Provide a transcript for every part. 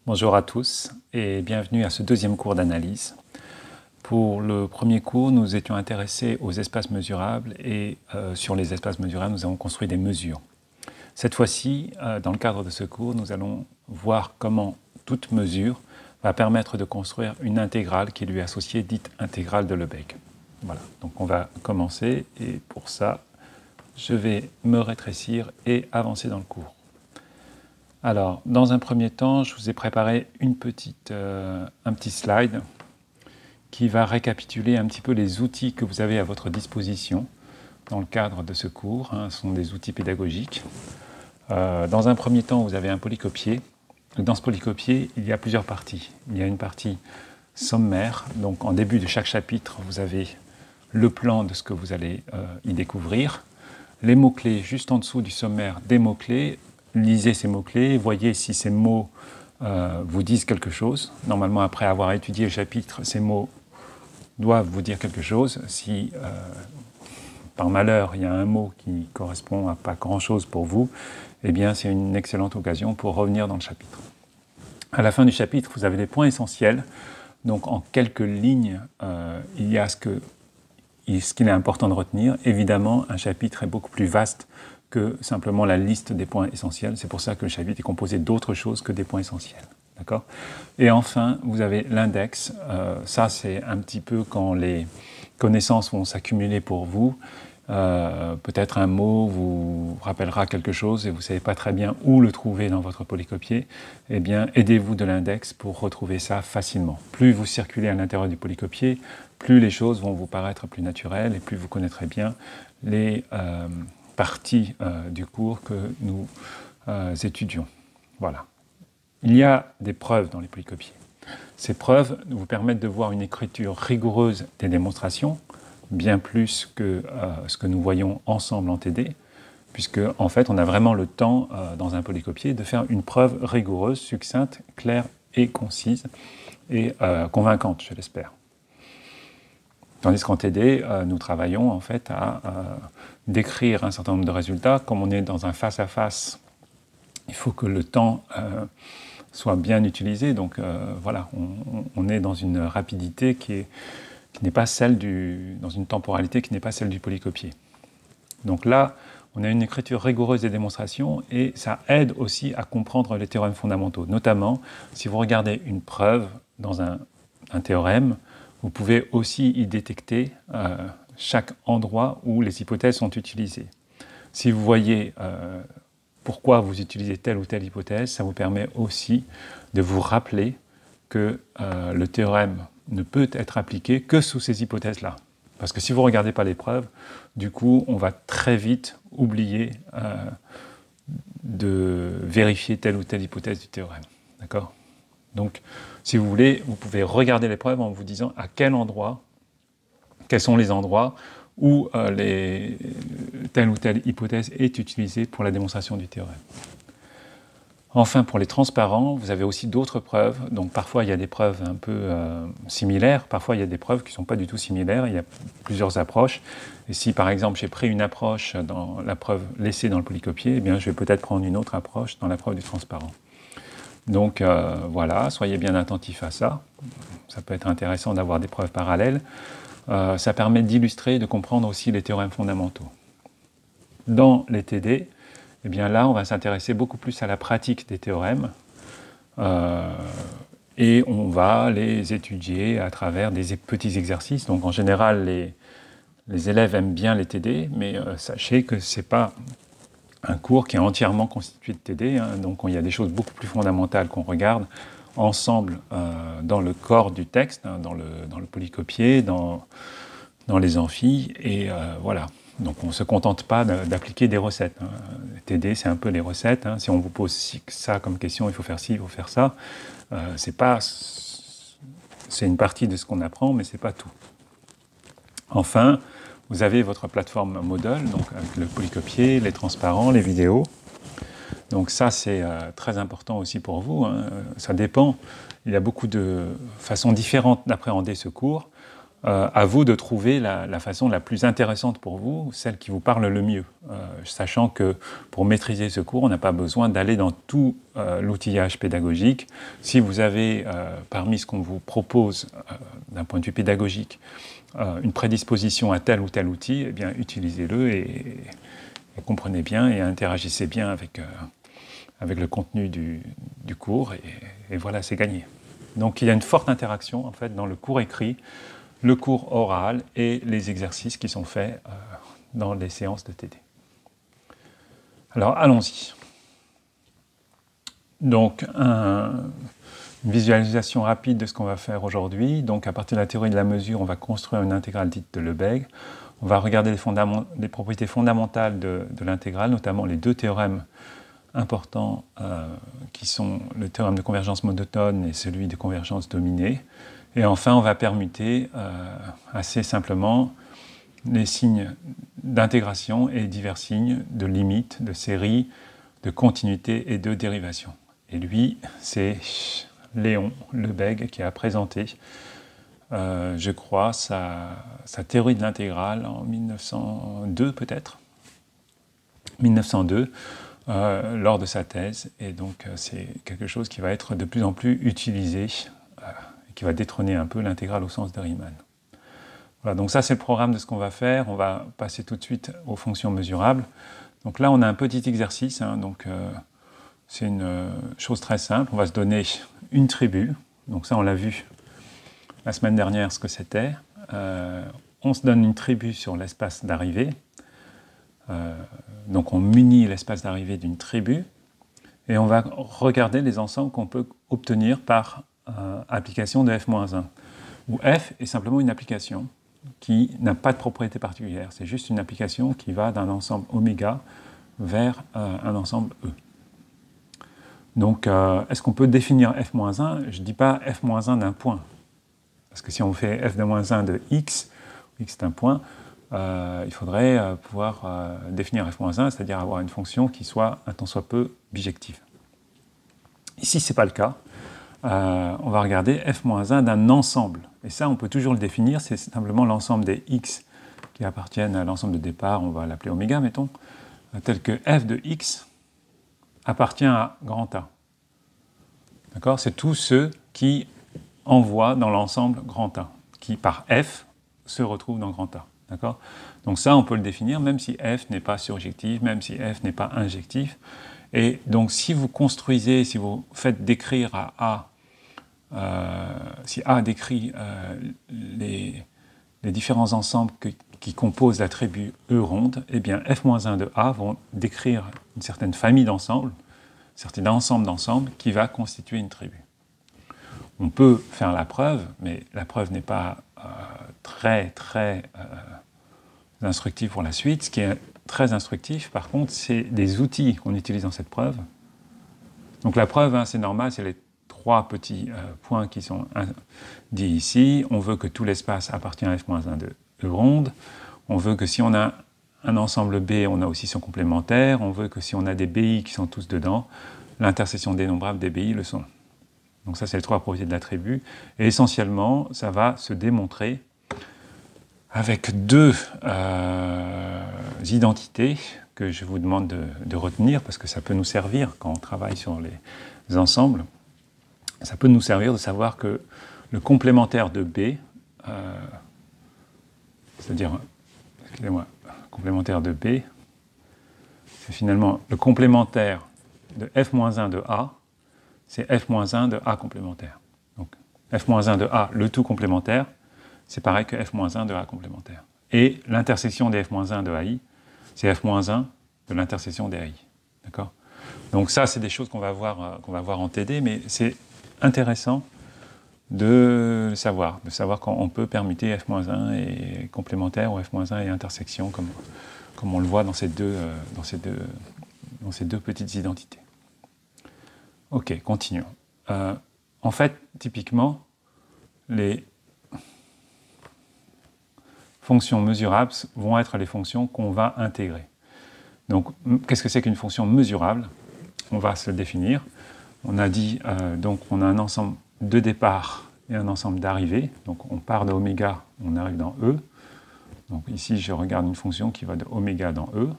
Bonjour à tous et bienvenue à ce deuxième cours d'analyse. Pour le premier cours, nous étions intéressés aux espaces mesurables et sur les espaces mesurables, nous avons construit des mesures. Cette fois-ci, dans le cadre de ce cours, nous allons voir comment toute mesure va permettre de construire une intégrale qui lui est associée, dite intégrale de Lebesgue. Voilà, donc on va commencer et pour ça, je vais me rétrécir et avancer dans le cours. Alors, dans un premier temps, je vous ai préparé un petit slide qui va récapituler un petit peu les outils que vous avez à votre disposition dans le cadre de ce cours. Ce sont des outils pédagogiques. Dans un premier temps, vous avez un polycopier. Dans ce polycopier, il y a plusieurs parties. Il y a une partie sommaire. Donc, en début de chaque chapitre, vous avez le plan de ce que vous allez y découvrir. Les mots-clés, juste en dessous du sommaire, des mots-clés. Lisez ces mots-clés, voyez si ces mots vous disent quelque chose. Normalement, après avoir étudié le chapitre, ces mots doivent vous dire quelque chose. Si, par malheur, il y a un mot qui correspond à pas grand-chose pour vous, eh bien, c'est une excellente occasion pour revenir dans le chapitre. À la fin du chapitre, vous avez des points essentiels. Donc, en quelques lignes, il y a ce qu'il est important de retenir. Évidemment, un chapitre est beaucoup plus vaste que simplement la liste des points essentiels. C'est pour ça que le chapitre est composé d'autres choses que des points essentiels. D'accord ? Et enfin, vous avez l'index. Ça, c'est un petit peu quand les connaissances vont s'accumuler pour vous. Peut-être un mot vous rappellera quelque chose et vous ne savez pas très bien où le trouver dans votre polycopier. Eh bien, aidez-vous de l'index pour retrouver ça facilement. Plus vous circulez à l'intérieur du polycopier, plus les choses vont vous paraître plus naturelles et plus vous connaîtrez bien les partie du cours que nous étudions. Voilà. Il y a des preuves dans les polycopiers. Ces preuves vous permettent de voir une écriture rigoureuse des démonstrations, bien plus que ce que nous voyons ensemble en TD, puisque en fait on a vraiment le temps dans un polycopier de faire une preuve rigoureuse, succincte, claire et concise et convaincante, je l'espère. Tandis qu'en TD, nous travaillons en fait à décrire un certain nombre de résultats. Comme on est dans un face-à-face, il faut que le temps soit bien utilisé. Donc voilà, on est dans une rapidité qui n'est pas celle dans une temporalité qui n'est pas celle du polycopier. Donc là, on a une écriture rigoureuse des démonstrations et ça aide aussi à comprendre les théorèmes fondamentaux. Notamment, si vous regardez une preuve dans un théorème, vous pouvez aussi y détecter chaque endroit où les hypothèses sont utilisées. Si vous voyez pourquoi vous utilisez telle ou telle hypothèse, ça vous permet aussi de vous rappeler que le théorème ne peut être appliqué que sous ces hypothèses-là. Parce que si vous ne regardez pas les preuves, du coup, on va très vite oublier de vérifier telle ou telle hypothèse du théorème. D'accord ? Donc, si vous voulez, vous pouvez regarder les preuves en vous disant à quel endroit, quels sont les endroits où telle ou telle hypothèse est utilisée pour la démonstration du théorème. Enfin, pour les transparents, vous avez aussi d'autres preuves. Donc, parfois, il y a des preuves un peu similaires. Parfois, il y a des preuves qui ne sont pas du tout similaires. Il y a plusieurs approches. Et si, par exemple, j'ai pris une approche dans la preuve laissée dans le polycopier, eh bien, je vais peut-être prendre une autre approche dans la preuve du transparent. Donc voilà, soyez bien attentifs à ça. Ça peut être intéressant d'avoir des preuves parallèles. Ça permet d'illustrer et de comprendre aussi les théorèmes fondamentaux. Dans les TD, eh bien là, on va s'intéresser beaucoup plus à la pratique des théorèmes et on va les étudier à travers des petits exercices. Donc en général, les élèves aiment bien les TD, mais sachez que ce n'est pas un cours qui est entièrement constitué de TD, donc il y a des choses beaucoup plus fondamentales qu'on regarde ensemble dans le corps du texte, dans le polycopier, dans les amphis, et voilà. Donc on ne se contente pas d'appliquer des recettes. TD, c'est un peu les recettes. Si on vous pose ça comme question, il faut faire ci, il faut faire ça. C'est une partie de ce qu'on apprend, mais ce n'est pas tout. Enfin, vous avez votre plateforme Moodle, donc avec le polycopier, les transparents, les vidéos. Donc ça, c'est très important aussi pour vous. Ça dépend. Il y a beaucoup de façons différentes d'appréhender ce cours. À vous de trouver la façon la plus intéressante pour vous, celle qui vous parle le mieux, sachant que pour maîtriser ce cours, on n'a pas besoin d'aller dans tout l'outillage pédagogique. Si vous avez, parmi ce qu'on vous propose d'un point de vue pédagogique, une prédisposition à tel ou tel outil, eh bien, utilisez-le et comprenez bien et interagissez bien avec le contenu du cours, et voilà, c'est gagné. Donc il y a une forte interaction en fait dans le cours écrit, le cours oral et les exercices qui sont faits dans les séances de TD. Alors allons-y. Donc une visualisation rapide de ce qu'on va faire aujourd'hui. Donc à partir de la théorie de la mesure, on va construire une intégrale dite de Lebesgue. On va regarder les propriétés fondamentales de l'intégrale, notamment les deux théorèmes importants qui sont le théorème de convergence monotone et celui de convergence dominée. Et enfin, on va permuter assez simplement les signes d'intégration et divers signes de limite, de série, de continuité et de dérivation. Et lui, c'est Léon Lebesgue qui a présenté, je crois, sa théorie de l'intégrale en 1902 peut-être, 1902, lors de sa thèse. Et donc c'est quelque chose qui va être de plus en plus utilisé, qui va détrôner un peu l'intégrale au sens de Riemann. Voilà, donc ça c'est le programme de ce qu'on va faire. On va passer tout de suite aux fonctions mesurables. Donc là on a un petit exercice, donc c'est une chose très simple. On va se donner une tribu. Donc ça on l'a vu la semaine dernière ce que c'était. On se donne une tribu sur l'espace d'arrivée. Donc on munit l'espace d'arrivée d'une tribu. Et on va regarder les ensembles qu'on peut obtenir par application de f-1, où f est simplement une application qui n'a pas de propriété particulière. C'est juste une application qui va d'un ensemble oméga vers un ensemble E. Donc, est-ce qu'on peut définir f-1 ? Je ne dis pas f-1 d'un point. Parce que si on fait f de moins 1 de x, x est un point, il faudrait pouvoir définir f-1, c'est-à-dire avoir une fonction qui soit un tant soit peu bijective. Ici, ce n'est pas le cas. On va regarder f-1 d'un ensemble. Et ça, on peut toujours le définir, c'est simplement l'ensemble des x qui appartiennent à l'ensemble de départ, on va l'appeler oméga, mettons, tel que f de x appartient à grand A. D'accord ? C'est tous ceux qui envoient dans l'ensemble grand A, qui par f se retrouvent dans grand A. D'accord ? Donc ça, on peut le définir, même si f n'est pas surjectif, même si f n'est pas injectif. Et donc, si vous construisez, si vous faites décrire à A, si A décrit les différents ensembles qui composent la tribu E ronde, eh bien f-1 de A vont décrire une certaine famille d'ensembles, un certain ensemble d'ensembles qui va constituer une tribu. On peut faire la preuve, mais la preuve n'est pas très instructive pour la suite. Ce qui est très instructif, par contre, c'est des outils qu'on utilise dans cette preuve. Donc la preuve, c'est normal, c'est les trois petits points qui sont dits ici. On veut que tout l'espace appartient à f-1 de E ronde. On veut que si on a un ensemble B, on a aussi son complémentaire. On veut que si on a des BI qui sont tous dedans, l'intersection dénombrable des BI le sont. Donc ça, c'est les trois propriétés de l'attribut. Et essentiellement, ça va se démontrer avec deux identités que je vous demande de retenir, parce que ça peut nous servir quand on travaille sur les ensembles. Ça peut nous servir de savoir que le complémentaire de B, c'est-à-dire, excusez-moi, complémentaire de B, c'est finalement le complémentaire de f-1 de A, c'est f-1 de A complémentaire. Donc f-1 de A, le tout complémentaire, c'est pareil que f-1 de A complémentaire. Et l'intersection des f-1 de AI, c'est f-1 de l'intersection des AI. D'accord ? Donc ça, c'est des choses qu'on va voir en TD, mais c'est intéressant de savoir quand on peut permuter f-1 et complémentaire ou f-1 et intersection, comme on le voit dans ces deux petites identités. Ok, continuons. En fait, typiquement, les fonctions mesurables vont être les fonctions qu'on va intégrer. Donc, qu'est-ce que c'est qu'une fonction mesurable ? On va se le définir. On a dit, donc, on a un ensemble de départ et un ensemble d'arrivées. Donc on part de oméga, on arrive dans E. Donc ici, je regarde une fonction qui va de oméga dans E.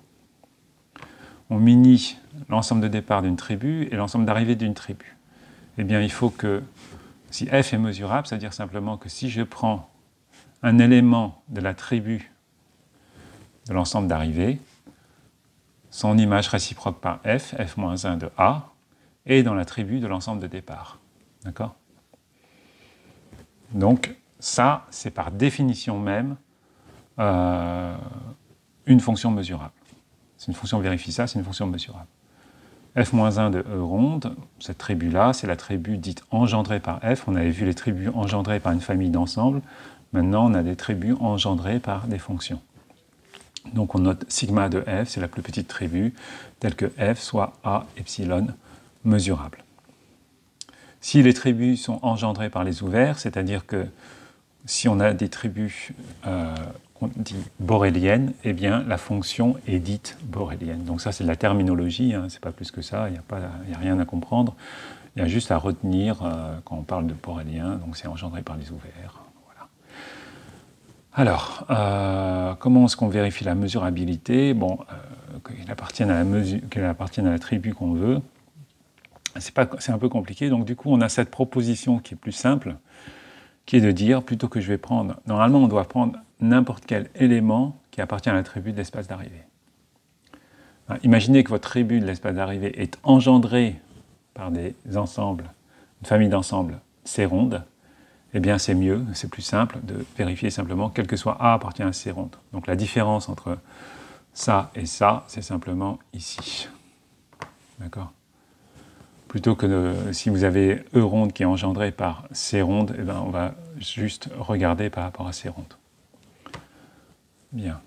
On minit l'ensemble de départ d'une tribu et l'ensemble d'arrivée d'une tribu. Eh bien, il faut que, si f est mesurable, ça veut dire simplement que si je prends un élément de la tribu de l'ensemble d'arrivée, son image réciproque par f, f-1 de A, est dans la tribu de l'ensemble de départ. D'accord? Donc, ça, c'est par définition même une fonction mesurable. C'est une fonction vérifie ça, c'est une fonction mesurable. f-1 de E ronde, cette tribu-là, c'est la tribu dite engendrée par f. On avait vu les tribus engendrées par une famille d'ensembles. Maintenant, on a des tribus engendrées par des fonctions. Donc on note sigma de f, c'est la plus petite tribu, telle que f soit a epsilon mesurable. Si les tribus sont engendrées par les ouverts, c'est-à-dire que si on a des tribus qu'on dit borréliennes, eh bien la fonction est dite borrélienne. Donc ça c'est de la terminologie, hein, c'est pas plus que ça, il n'y a rien à comprendre. Il y a juste à retenir quand on parle de borrélien, donc c'est engendré par les ouverts. Voilà. Alors, comment est-ce qu'on vérifie la mesurabilité? Bon, qu'elle appartienne à la tribu qu'on veut. C'est un peu compliqué, donc du coup on a cette proposition qui est plus simple, qui est de dire, plutôt que je vais prendre, normalement on doit prendre n'importe quel élément qui appartient à la tribu de l'espace d'arrivée. Imaginez que votre tribu de l'espace d'arrivée est engendrée par des ensembles, une famille d'ensembles C ronde, eh bien c'est mieux, c'est plus simple de vérifier simplement, quel que soit A appartient à C ronde. Donc la différence entre ça et ça, c'est simplement ici. D'accord? Plutôt que si vous avez E ronde qui est engendré par C ronde, eh ben on va juste regarder par rapport à C ronde. Bien.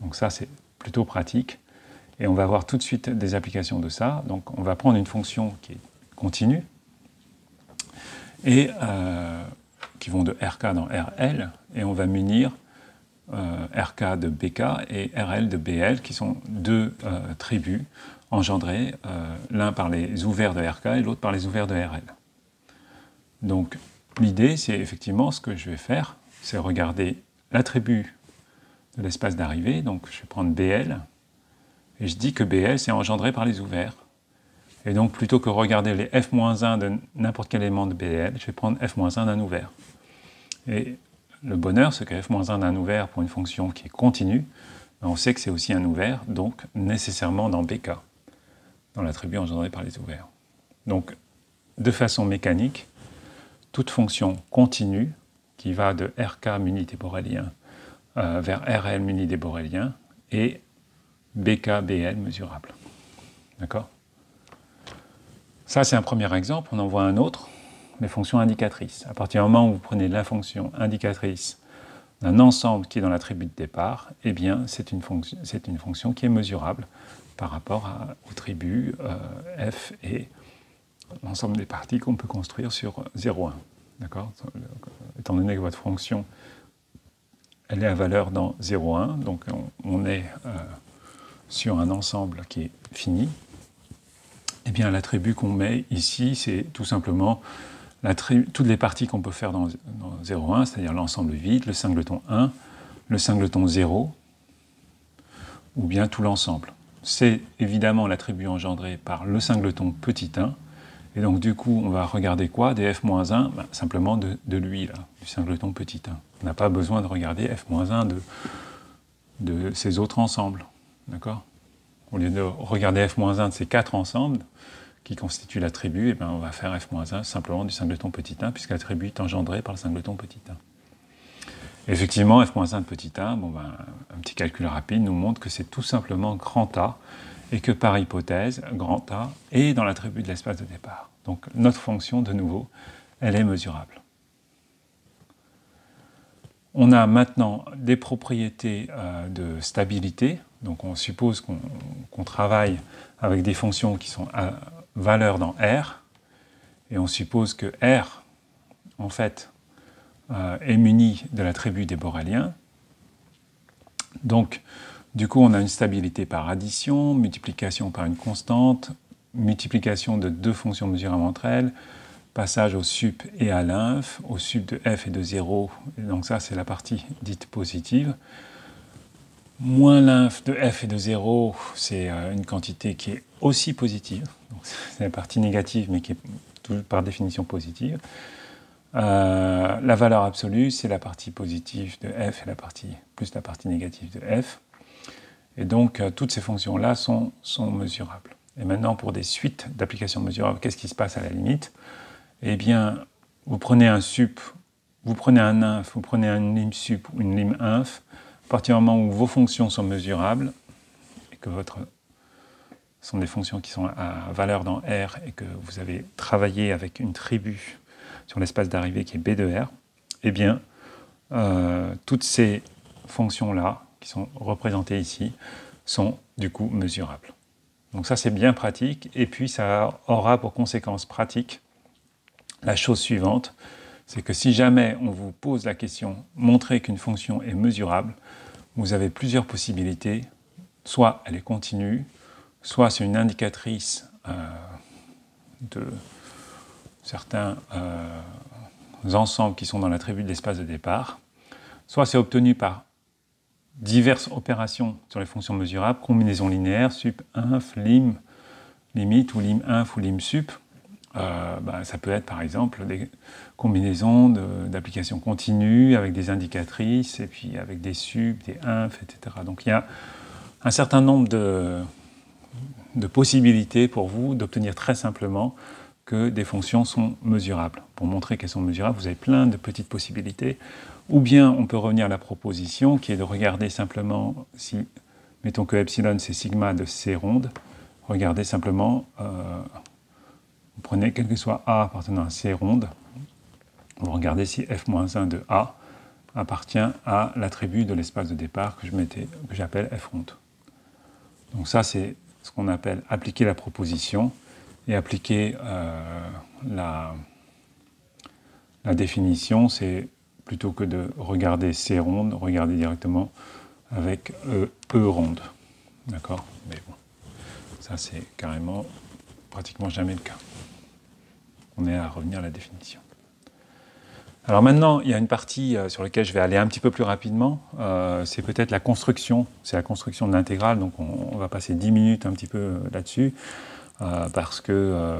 Donc ça, c'est plutôt pratique. Et on va voir tout de suite des applications de ça. Donc on va prendre une fonction qui est continue, et qui vont de RK dans RL, et on va munir RK de BK et RL de BL, qui sont deux tribus engendrés, l'un par les ouverts de RK et l'autre par les ouverts de RL. Donc l'idée, c'est effectivement ce que je vais faire, c'est regarder l'attribut de l'espace d'arrivée, donc je vais prendre BL, et je dis que BL c'est engendré par les ouverts. Et donc plutôt que regarder les f-1 de n'importe quel élément de BL, je vais prendre f-1 d'un ouvert. Et le bonheur, c'est que f-1 d'un ouvert pour une fonction qui est continue, on sait que c'est aussi un ouvert, donc nécessairement dans BK, dans l'attribut engendré par les ouverts. Donc, de façon mécanique, toute fonction continue qui va de RK muni des borréliens vers RL muni des borréliens est BK-BL mesurable. D'accord? Ça, c'est un premier exemple. On en voit un autre, les fonctions indicatrices. À partir du moment où vous prenez la fonction indicatrice d'un ensemble qui est dans l'attribut de départ, eh bien, c'est une fonction qui est mesurable par rapport aux tribus f et l'ensemble des parties qu'on peut construire sur 0,1. D'accord? Étant donné que votre fonction, elle est à valeur dans 0,1, donc on est sur un ensemble qui est fini, eh bien l'attribut qu'on met ici, c'est tout simplement toutes les parties qu'on peut faire dans 0,1, c'est-à-dire l'ensemble vide, le singleton 1, le singleton 0, ou bien tout l'ensemble. C'est évidemment l'attribut engendré par le singleton petit 1, et donc du coup, on va regarder quoi? Des f-1, simplement de lui, là, du singleton petit 1. On n'a pas besoin de regarder f-1 de ces autres ensembles. D'accord? Au lieu de regarder f-1 de ces quatre ensembles qui constituent l'attribut, eh bien, on va faire f-1 simplement du singleton petit 1, puisque l'attribut est engendré par le singleton petit 1. Effectivement, f-1 de petit 1, un petit calcul rapide nous montre que c'est tout simplement grand A, et que par hypothèse, grand A est dans l'attribut de l'espace de départ. Donc notre fonction, de nouveau, elle est mesurable. On a maintenant des propriétés de stabilité, donc on suppose qu'on travaille avec des fonctions qui sont à valeur dans R, et on suppose que R, en fait, est muni de l'attribut des borréliens. Donc, du coup, on a une stabilité par addition, multiplication par une constante, multiplication de deux fonctions mesurables entre elles, passage au sup et à l'inf, au sup de f et de 0, et donc ça c'est la partie dite positive. Moins l'inf de f et de 0, c'est une quantité qui est aussi positive, donc c'est la partie négative mais qui est toujours par définition positive. La valeur absolue, c'est la partie positive de f et plus la partie négative de f. Et donc, toutes ces fonctions-là sont mesurables. Et maintenant, pour des suites d'applications mesurables, qu'est-ce qui se passe à la limite? Eh bien, vous prenez un sup, vous prenez un inf, vous prenez une lim sup ou une lim inf, à partir du moment où vos fonctions sont mesurables, et que sont des fonctions qui sont à valeur dans R, et que vous avez travaillé avec une tribu sur l'espace d'arrivée qui est B de R, eh bien, toutes ces fonctions-là, qui sont représentées ici, sont du coup mesurables. Donc ça c'est bien pratique, et puis ça aura pour conséquence pratique la chose suivante, c'est que si jamais on vous pose la question « montrer qu'une fonction est mesurable », vous avez plusieurs possibilités, soit elle est continue, soit c'est une indicatrice de certains ensembles qui sont dans l'attribut de l'espace de départ, soit c'est obtenu par diverses opérations sur les fonctions mesurables, combinaison linéaire, sup, inf, lim, limite, ou lim inf ou lim sup. Ça peut être par exemple des combinaisons d'applications continues avec des indicatrices, et puis avec des sup, des inf, etc. Donc il y a un certain nombre de possibilités pour vous d'obtenir très simplement que des fonctions sont mesurables. Pour montrer qu'elles sont mesurables, vous avez plein de petites possibilités. Ou bien on peut revenir à la proposition qui est de regarder simplement si, mettons que epsilon c'est sigma de C ronde, regardez simplement, vous prenez quel que soit A appartenant à C ronde, vous regardez si f-1 de A appartient à l'attribut de l'espace de départ que j'appelle f ronde. Donc ça c'est ce qu'on appelle appliquer la proposition, et appliquer la définition, c'est plutôt que de regarder C ronde, regarder directement avec E ronde. D'accord? Mais bon, ça c'est carrément pratiquement jamais le cas. On est à revenir à la définition. Alors maintenant, il y a une partie sur laquelle je vais aller un petit peu plus rapidement, c'est peut-être la construction, c'est la construction de l'intégrale, donc on va passer 10 minutes un petit peu là-dessus. Parce que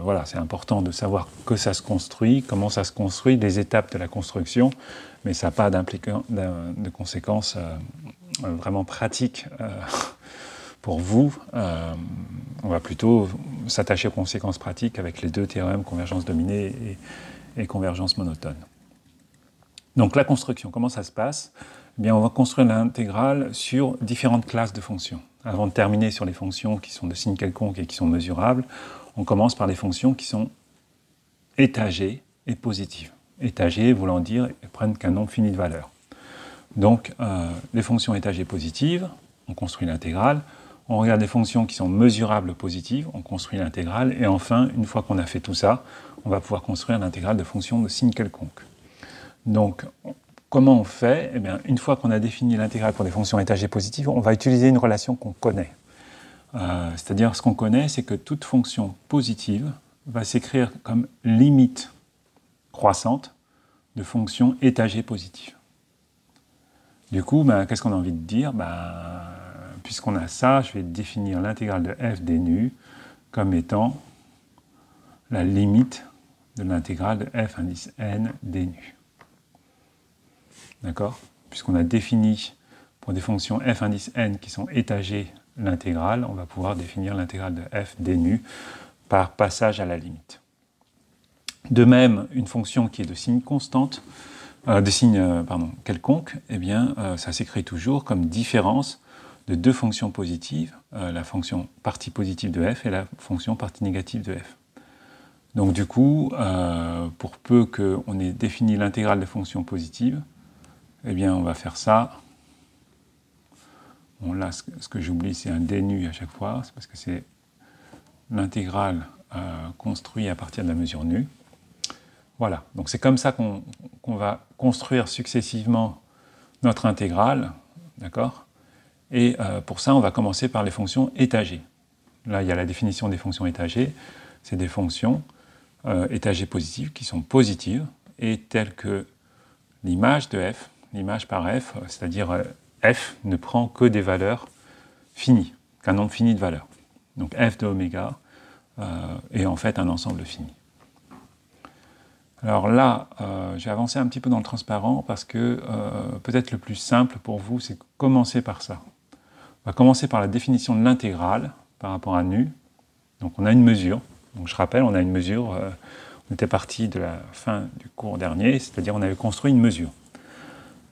voilà, c'est important de savoir que ça se construit, comment ça se construit, les étapes de la construction, mais ça n'a pas de conséquences vraiment pratiques pour vous. On va plutôt s'attacher aux conséquences pratiques avec les deux théorèmes, convergence dominée et convergence monotone. Donc la construction, comment ça se passe? Eh bien, on va construire l'intégrale sur différentes classes de fonctions. Avant de terminer sur les fonctions qui sont de signe quelconque et qui sont mesurables, on commence par les fonctions qui sont étagées et positives. Étagées voulant dire qu'elles prennent qu'un nombre fini de valeurs. Donc, les fonctions étagées positives, on construit l'intégrale. On regarde les fonctions qui sont mesurables positives, on construit l'intégrale. Et enfin, une fois qu'on a fait tout ça, on va pouvoir construire l'intégrale de fonctions de signe quelconque. Donc, comment on fait? Eh bien, une fois qu'on a défini l'intégrale pour des fonctions étagées positives, on va utiliser une relation qu'on connaît. C'est-à-dire, ce qu'on connaît, c'est que toute fonction positive va s'écrire comme limite croissante de fonctions étagées positives. Du coup, qu'est-ce qu'on a envie de dire? Puisqu'on a ça, je vais définir l'intégrale de f d nu comme étant la limite de l'intégrale de f indice n d nu. D'accord? Puisqu'on a défini pour des fonctions f indice n qui sont étagées l'intégrale, on va pouvoir définir l'intégrale de f d nu par passage à la limite. De même, une fonction qui est de signe constante, quelconque, eh bien, ça s'écrit toujours comme différence de deux fonctions positives, la fonction partie positive de f et la fonction partie négative de f. Donc du coup, pour peu qu'on ait défini l'intégrale de fonctions positives, eh bien, on va faire ça. Bon, là, ce que j'oublie, c'est un d nu à chaque fois, c'est parce que c'est l'intégrale construite à partir de la mesure nue. Voilà, donc c'est comme ça qu'on va construire successivement notre intégrale, d'accord? Et pour ça, on va commencer par les fonctions étagées. Là, il y a la définition des fonctions étagées. C'est des fonctions étagées positives qui sont positives et telles que l'image de f, l'image par f, c'est-à-dire f ne prend que des valeurs finies, qu'un nombre fini de valeurs. Donc f de oméga est en fait un ensemble fini. Alors là, j'ai avancé un petit peu dans le transparent parce que peut-être le plus simple pour vous, c'est de commencer par ça. On va commencer par la définition de l'intégrale par rapport à nu. Donc on a une mesure. Donc je rappelle, on a une mesure, on était parti de la fin du cours dernier, c'est-à-dire on avait construit une mesure.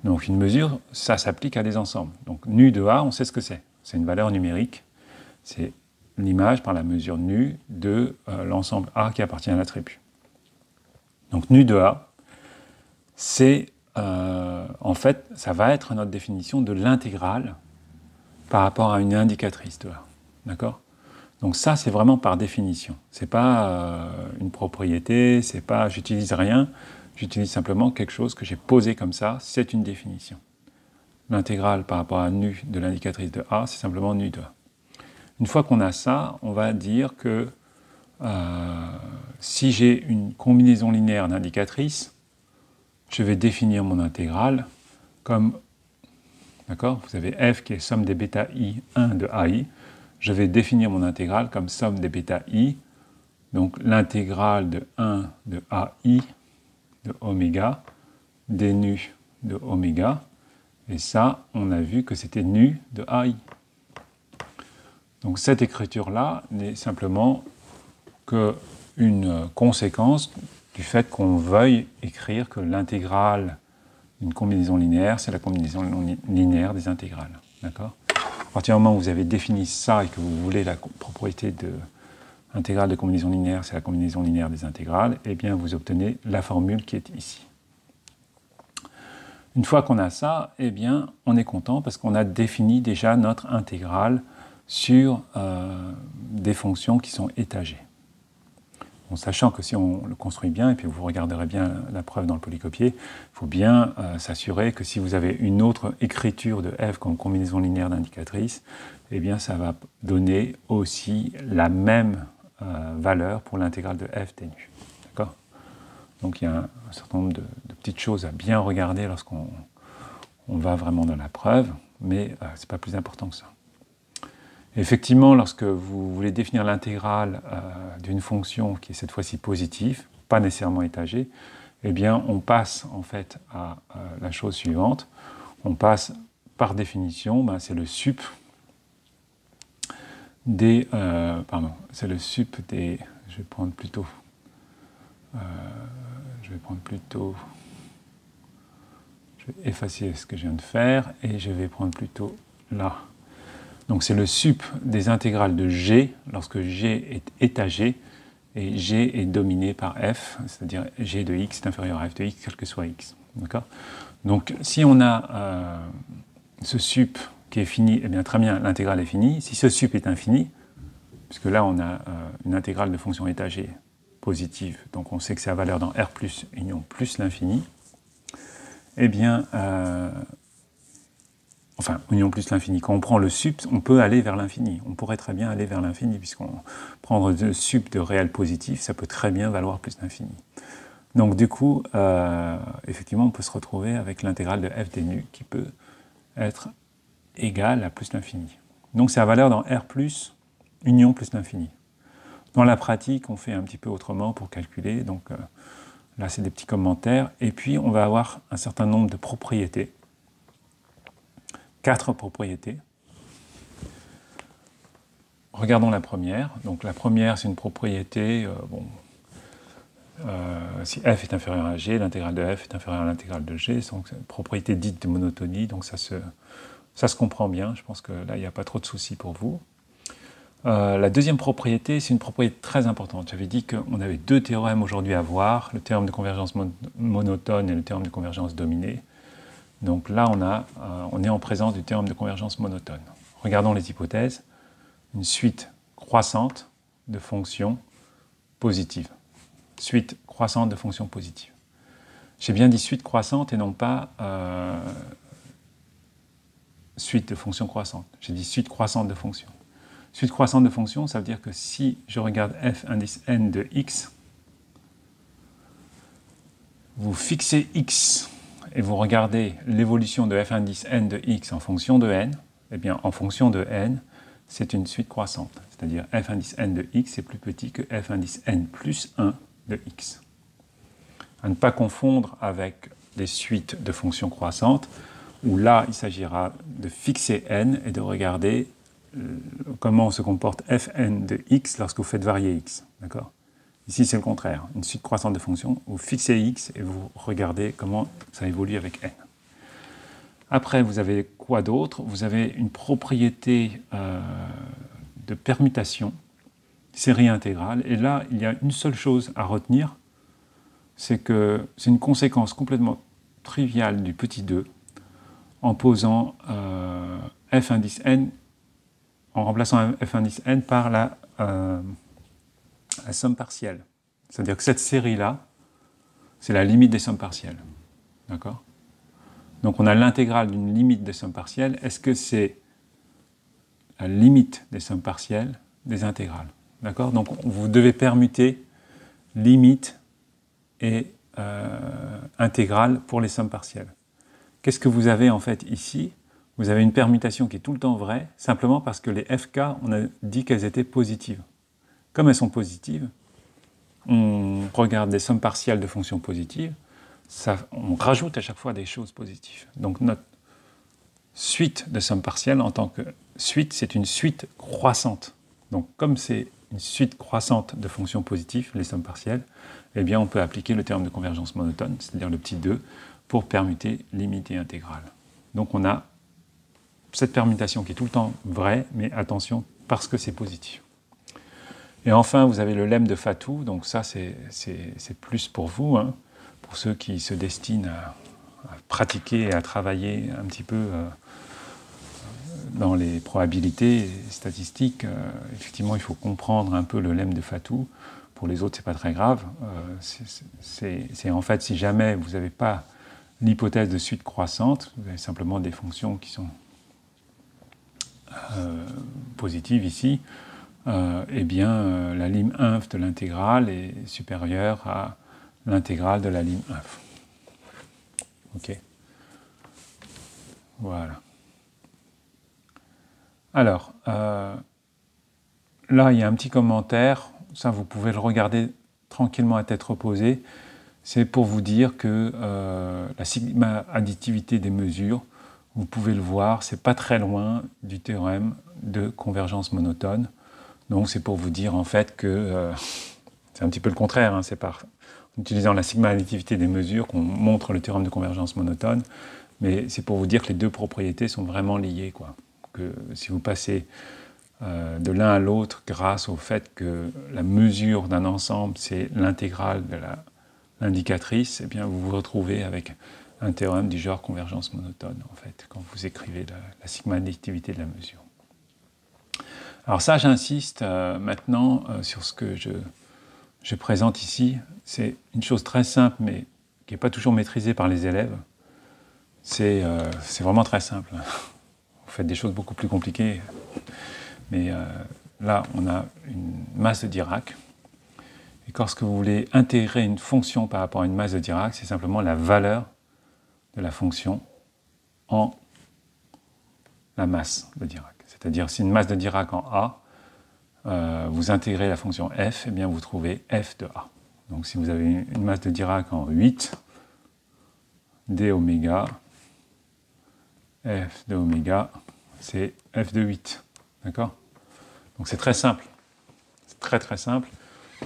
Donc une mesure, ça s'applique à des ensembles. Donc nu de A, on sait ce que c'est. C'est une valeur numérique. C'est l'image par la mesure nu de l'ensemble A qui appartient à l'attribut. Donc nu de A, c'est en fait, ça va être notre définition de l'intégrale par rapport à une indicatrice de A. D'accord ? Donc ça, c'est vraiment par définition. C'est pas une propriété, c'est pas, j'utilise rien, j'utilise simplement quelque chose que j'ai posé comme ça, c'est une définition. L'intégrale par rapport à nu de l'indicatrice de A, c'est simplement nu de A. Une fois qu'on a ça, on va dire que si j'ai une combinaison linéaire d'indicatrices, je vais définir mon intégrale comme, d'accord, vous avez f qui est somme des bêta i1 de ai, je vais définir mon intégrale comme somme des bêta i, donc l'intégrale de 1 de ai de oméga, des nu de oméga, et ça, on a vu que c'était nu de ai. Donc cette écriture-là n'est simplement qu'une conséquence du fait qu'on veuille écrire que l'intégrale d'une combinaison linéaire, c'est la combinaison linéaire des intégrales. D'accord ? À partir du moment où vous avez défini ça et que vous voulez la propriété de intégrale de combinaison linéaire, c'est la combinaison linéaire des intégrales, eh bien vous obtenez la formule qui est ici. Une fois qu'on a ça, eh bien on est content parce qu'on a défini déjà notre intégrale sur des fonctions qui sont étagées. En sachant que si on le construit bien, et puis vous regarderez bien la preuve dans le polycopier, il faut bien s'assurer que si vous avez une autre écriture de f comme combinaison linéaire d'indicatrices, eh bien ça va donner aussi la même valeur pour l'intégrale de f des nu. D'accord ? Donc il y a un certain nombre de petites choses à bien regarder lorsqu'on va vraiment dans la preuve, mais ce n'est pas plus important que ça. Effectivement, lorsque vous voulez définir l'intégrale d'une fonction qui est cette fois-ci positive, pas nécessairement étagée, eh bien on passe en fait à la chose suivante. On passe par définition, c'est le sup des... c'est le sup des... Je vais prendre plutôt... je vais effacer ce que je viens de faire et je vais prendre plutôt là. Donc c'est le sup des intégrales de g lorsque g est étagé et g est dominé par f, c'est-à-dire g de x est inférieur à f de x, quel que soit x. D'accord ? Donc si on a ce sup qui est fini, eh bien très bien, l'intégrale est finie. Si ce sup est infini, puisque là on a une intégrale de fonction étagée positive, donc on sait que c'est à valeur dans R plus union plus l'infini, eh bien... Enfin, union plus l'infini. Quand on prend le sup, on peut aller vers l'infini. On pourrait très bien aller vers l'infini, puisqu'on prendre le sup de réel positif, ça peut très bien valoir plus l'infini. Donc du coup, effectivement, on peut se retrouver avec l'intégrale de f des nu qui peut être égale à plus l'infini. Donc c'est à valeur dans R plus union plus l'infini. Dans la pratique, on fait un petit peu autrement pour calculer. Donc là, c'est des petits commentaires. Et puis, on va avoir un certain nombre de propriétés. 4 propriétés. Regardons la première. Donc la première, c'est une propriété, si f est inférieur à g, l'intégrale de f est inférieure à l'intégrale de g, donc c'est une propriété dite de monotonie, donc ça se comprend bien, je pense que là, il n'y a pas trop de soucis pour vous. La deuxième propriété, c'est une propriété très importante. J'avais dit qu'on avait 2 théorèmes aujourd'hui à voir, le théorème de convergence monotone et le théorème de convergence dominée. Donc là, on est en présence du théorème de convergence monotone. Regardons les hypothèses. Une suite croissante de fonctions positives. Suite croissante de fonctions positives. J'ai bien dit suite croissante et non pas suite de fonctions croissantes. J'ai dit suite croissante de fonctions. Suite croissante de fonctions, ça veut dire que si je regarde f indice n de x, vous fixez x et vous regardez l'évolution de f indice n de x en fonction de n, eh bien en fonction de n, c'est une suite croissante. C'est-à-dire f indice n de x est plus petit que f indice n plus 1 de x. À ne pas confondre avec des suites de fonctions croissantes, où là, il s'agira de fixer n et de regarder comment se comporte fn de x lorsque vous faites varier x. D'accord ? Ici, c'est le contraire. Une suite croissante de fonctions, vous fixez x et vous regardez comment ça évolue avec n. Après, vous avez quoi d'autre? Vous avez une propriété de permutation, série intégrale. Et là, il y a une seule chose à retenir, c'est que c'est une conséquence complètement triviale du petit 2 en posant f indice n, en remplaçant f indice n par la somme partielle. C'est-à-dire que cette série-là, c'est la limite des sommes partielles. D'accord ? Donc on a l'intégrale d'une limite des sommes partielles. Est-ce que c'est la limite des sommes partielles des intégrales? D'accord ? Donc vous devez permuter limite et intégrale pour les sommes partielles. Qu'est-ce que vous avez en fait ici? Vous avez une permutation qui est tout le temps vraie, simplement parce que les FK, on a dit qu'elles étaient positives. Comme elles sont positives, on regarde des sommes partielles de fonctions positives, on rajoute à chaque fois des choses positives. Donc notre suite de sommes partielles, en tant que suite, c'est une suite croissante. Donc comme c'est une suite croissante de fonctions positives, les sommes partielles, eh bien on peut appliquer le théorème de convergence monotone, c'est-à-dire le petit 2, pour permuter limite et intégrale. Donc on a cette permutation qui est tout le temps vraie, mais attention, parce que c'est positif. Et enfin, vous avez le lemme de Fatou, donc ça c'est plus pour vous, hein, pour ceux qui se destinent à pratiquer et à travailler un petit peu dans les probabilités statistiques. Effectivement, il faut comprendre un peu le lemme de Fatou. Pour les autres, c'est pas très grave. C'est en fait, si jamais vous n'avez pas l'hypothèse de suite croissante, vous avez simplement des fonctions qui sont positives ici, eh bien, la lim inf de l'intégrale est supérieure à l'intégrale de la lim inf. Ok. Voilà. Alors, là, il y a un petit commentaire. Ça, vous pouvez le regarder tranquillement à tête reposée. C'est pour vous dire que la sigma additivité des mesures, vous pouvez le voir, c'est pas très loin du théorème de convergence monotone. Donc c'est pour vous dire en fait que c'est un petit peu le contraire, hein, c'est par en utilisant la sigma additivité des mesures qu'on montre le théorème de convergence monotone, mais c'est pour vous dire que les deux propriétés sont vraiment liées, quoi. Que si vous passez de l'un à l'autre grâce au fait que la mesure d'un ensemble c'est l'intégrale de l'indicatrice, eh bien vous vous retrouvez avec un théorème du genre convergence monotone en fait, quand vous écrivez la sigma additivité de la mesure. Alors ça, j'insiste maintenant sur ce que je présente ici. C'est une chose très simple, mais qui n'est pas toujours maîtrisée par les élèves. C'est vraiment très simple. Vous faites des choses beaucoup plus compliquées. Mais là, on a une masse de Dirac. Et lorsque vous voulez intégrer une fonction par rapport à une masse de Dirac, c'est simplement la valeur de la fonction en la masse de Dirac. C'est-à-dire, si une masse de Dirac en A, vous intégrez la fonction f, et bien vous trouvez f de A. Donc si vous avez une masse de Dirac en 8, d oméga, f de oméga, c'est f de 8. D'accord? Donc c'est très simple. C'est très très simple.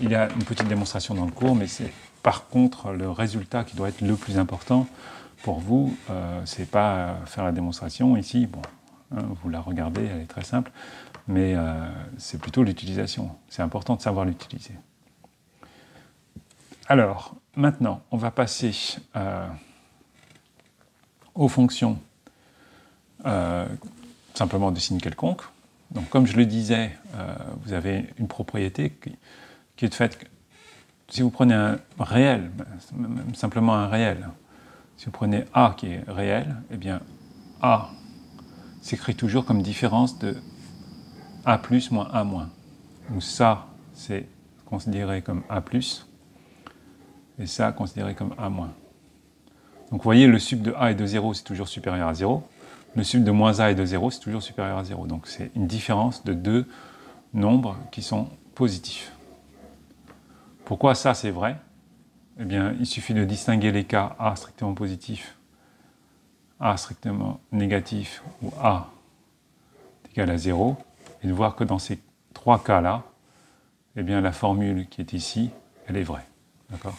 Il y a une petite démonstration dans le cours, mais c'est par contre le résultat qui doit être le plus important pour vous. C'est pas faire la démonstration ici. Bon, hein, vous la regardez, elle est très simple, mais c'est plutôt l'utilisation. C'est important de savoir l'utiliser. Alors, maintenant, on va passer aux fonctions simplement de signe quelconque. Donc, comme je le disais, vous avez une propriété qui est de fait que si vous prenez un réel, même simplement un réel, si vous prenez A qui est réel, eh bien A s'écrit toujours comme différence de A plus moins A moins. Où ça, c'est considéré comme A plus, et ça considéré comme A-. Donc vous voyez, le sub de A et de 0, c'est toujours supérieur à 0. Le sub de moins A et de 0, c'est toujours supérieur à 0. Donc c'est une différence de deux nombres qui sont positifs. Pourquoi ça c'est vrai? Eh bien, il suffit de distinguer les cas A strictement positif, A strictement négatif ou A est égal à 0, et de voir que dans ces trois cas-là, eh bien, la formule qui est ici, elle est vraie. D'accord?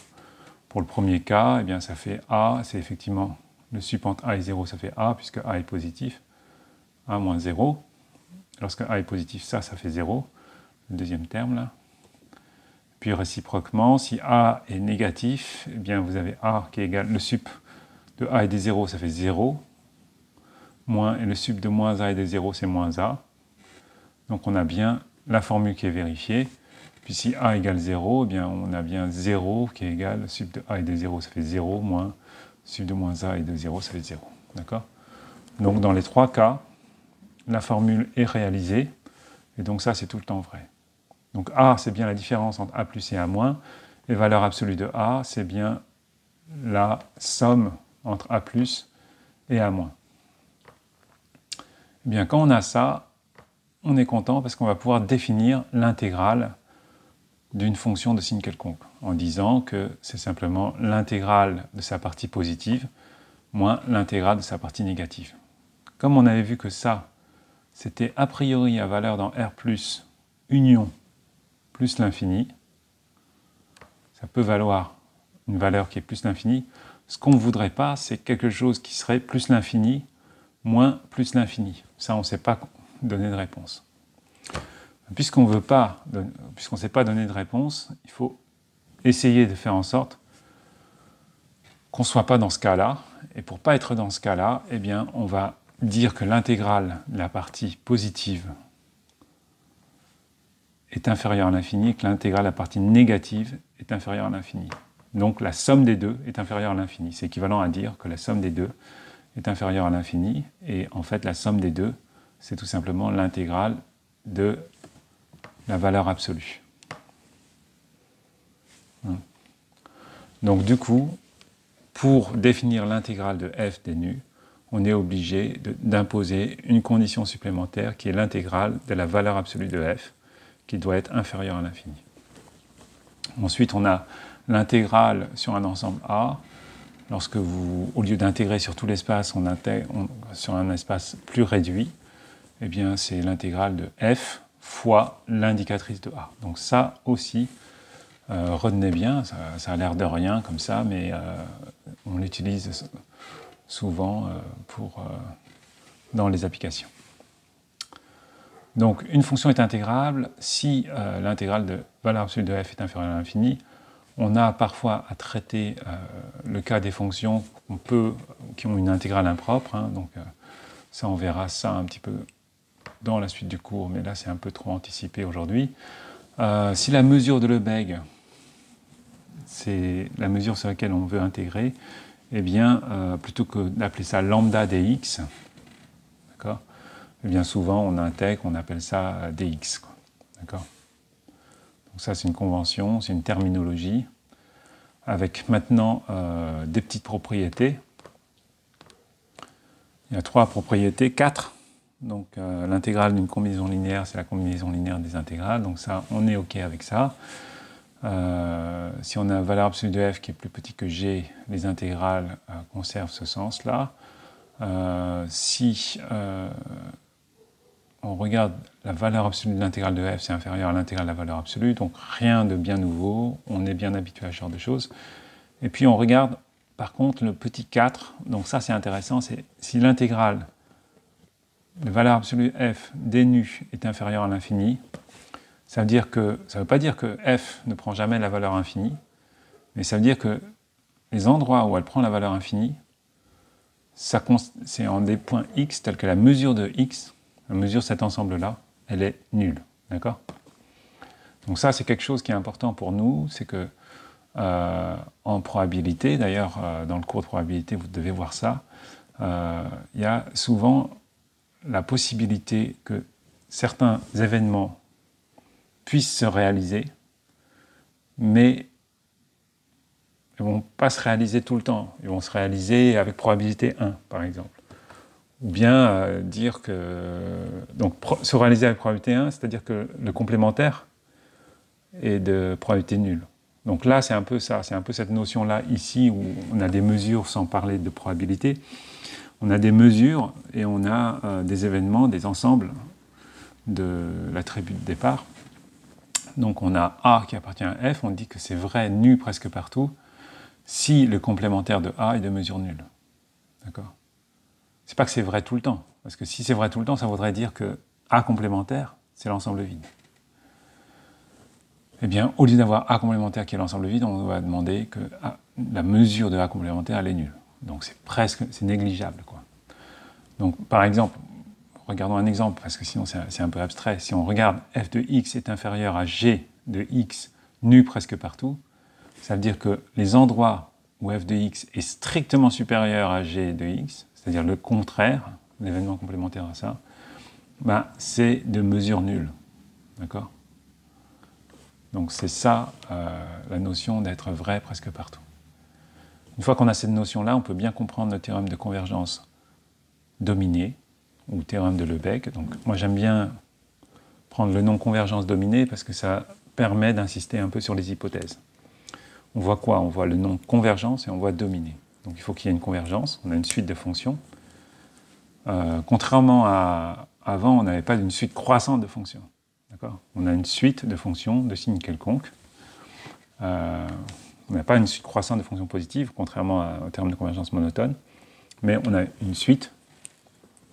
Pour le premier cas, eh bien, ça fait A, c'est effectivement le sub entre A et 0, ça fait A, puisque A est positif, A moins 0. Lorsque A est positif, ça fait 0, le deuxième terme là. Puis réciproquement, si A est négatif, eh bien, vous avez A qui est égal, le sub de A et des 0, ça fait 0, moins, et le sub de moins A et des 0, c'est moins A. Donc on a bien la formule qui est vérifiée. Puis si A égale 0, eh bien, on a bien 0 qui est égal, sub de A et de 0, ça fait 0, moins sub de moins A et de 0, ça fait 0. D'accord? Donc dans les trois cas, la formule est réalisée, et donc ça c'est tout le temps vrai. Donc A, c'est bien la différence entre A plus et A moins, et valeur absolue de A, c'est bien la somme entre A plus et A moins. Eh bien, quand on a ça, on est content parce qu'on va pouvoir définir l'intégrale d'une fonction de signe quelconque, en disant que c'est simplement l'intégrale de sa partie positive moins l'intégrale de sa partie négative. Comme on avait vu que ça, c'était a priori à valeur dans R plus union plus l'infini, ça peut valoir une valeur qui est plus l'infini. Ce qu'on ne voudrait pas, c'est quelque chose qui serait plus l'infini moins plus l'infini. Ça, on ne sait pas donner de réponse. Puisqu'on ne sait pas donner de réponse, il faut essayer de faire en sorte qu'on ne soit pas dans ce cas-là. Et pour ne pas être dans ce cas-là, eh bien, on va dire que l'intégrale de la partie positive est inférieure à l'infini et que l'intégrale de la partie négative est inférieure à l'infini. Donc la somme des deux est inférieure à l'infini. C'est équivalent à dire que la somme des deux est inférieure à l'infini. Et en fait, la somme des deux, c'est tout simplement l'intégrale de la valeur absolue. Donc du coup, pour définir l'intégrale de f des nus, on est obligé d'imposer une condition supplémentaire qui est l'intégrale de la valeur absolue de f, qui doit être inférieure à l'infini. Ensuite, on a l'intégrale sur un ensemble A. Lorsque vous, au lieu d'intégrer sur tout l'espace, on intègre sur un espace plus réduit, eh bien c'est l'intégrale de f fois l'indicatrice de A. Donc ça aussi, retenez bien, ça a l'air de rien comme ça, mais on l'utilise souvent dans les applications. Donc une fonction est intégrable si l'intégrale de valeur absolue de f est inférieure à l'infini. On a parfois à traiter le cas des fonctions qui ont une intégrale impropre, hein, donc ça on verra ça un petit peu dans la suite du cours, mais là c'est un peu trop anticipé aujourd'hui. Si la mesure de Lebesgue, c'est la mesure sur laquelle on veut intégrer, eh bien, plutôt que d'appeler ça lambda dx, d'accord, eh bien souvent on intègre, on appelle ça dx, quoi, d'accord. Donc ça c'est une convention, c'est une terminologie, avec maintenant des petites propriétés. Il y a 3 propriétés, 4. Donc l'intégrale d'une combinaison linéaire, c'est la combinaison linéaire des intégrales, donc ça, on est OK avec ça. Si on a une valeur absolue de f qui est plus petit que g, les intégrales conservent ce sens-là. Si on regarde la valeur absolue de l'intégrale de f, c'est inférieur à l'intégrale de la valeur absolue, donc rien de bien nouveau, on est bien habitué à ce genre de choses. Et puis on regarde par contre le petit 4, donc ça c'est intéressant, c'est si l'intégrale de valeur absolue f des nus est inférieure à l'infini, ça ne veut pas dire que f ne prend jamais la valeur infinie, mais ça veut dire que les endroits où elle prend la valeur infinie, c'est en des points x tels que la mesure de x, la mesure de cet ensemble-là, elle est nulle. D'accord ? Donc ça, c'est quelque chose qui est important pour nous, c'est que en probabilité, d'ailleurs, dans le cours de probabilité, vous devez voir ça, il y a souvent la possibilité que certains événements puissent se réaliser, mais ne vont pas se réaliser tout le temps. Ils vont se réaliser avec probabilité 1, par exemple. Ou bien dire que... Donc, se réaliser avec probabilité 1, c'est-à-dire que le complémentaire est de probabilité nulle. Donc là, c'est un peu ça, c'est un peu cette notion-là ici où on a des mesures sans parler de probabilité. On a des mesures et on a des événements, des ensembles de l'attribut de départ. Donc on a A qui appartient à F, on dit que c'est vrai nu presque partout si le complémentaire de A est de mesure nulle. D'accord ? C'est pas que c'est vrai tout le temps, parce que si c'est vrai tout le temps, ça voudrait dire que A complémentaire, c'est l'ensemble vide. Eh bien, au lieu d'avoir A complémentaire qui est l'ensemble vide, on va demander que la mesure de A complémentaire, elle est nulle. Donc c'est négligeable, quoi. Donc, par exemple, regardons un exemple, parce que sinon c'est un peu abstrait. Si on regarde f de x est inférieur à g de x nu presque partout, ça veut dire que les endroits où f de x est strictement supérieur à g de x, c'est-à-dire le contraire, l'événement complémentaire à ça, ben, c'est de mesure nulle. D'accord ? Donc c'est ça la notion d'être vrai presque partout. Une fois qu'on a cette notion-là, on peut bien comprendre le théorème de convergence dominée, ou théorème de Lebesgue. Donc moi j'aime bien prendre le nom convergence dominée parce que ça permet d'insister un peu sur les hypothèses. On voit quoi? On voit le nom convergence et on voit dominée. Donc il faut qu'il y ait une convergence, on a une suite de fonctions. Contrairement à avant, on n'avait pas une suite croissante de fonctions. On a une suite de fonctions de signes quelconques. On n'a pas une suite croissante de fonctions positives, contrairement au terme de convergence monotone, mais on a une suite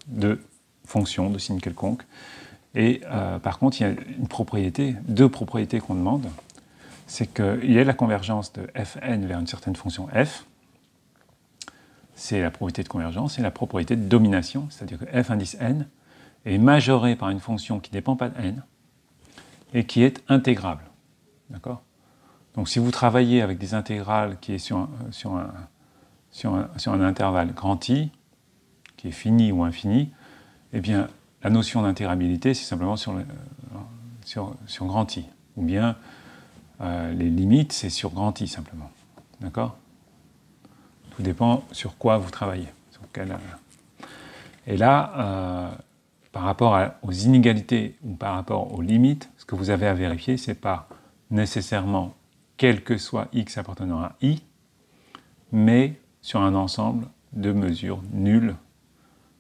de fonctions de signes quelconques. Et par contre, il y a une propriété, deux propriétés qu'on demande. C'est qu'il y a la convergence de fn vers une certaine fonction f. C'est la propriété de convergence et la propriété de domination, c'est-à-dire que f indice n est majoré par une fonction qui ne dépend pas de n et qui est intégrable. D'accord ? Donc si vous travaillez avec des intégrales qui est sur un intervalle grand I, qui est fini ou infini, eh bien la notion d'intégrabilité, c'est simplement sur grand I. Ou bien les limites, c'est sur grand I simplement. D'accord ? Tout dépend sur quoi vous travaillez. Et là, par rapport aux inégalités ou par rapport aux limites, ce que vous avez à vérifier, ce n'est pas nécessairement quel que soit x appartenant à i, mais sur un ensemble de mesures nulles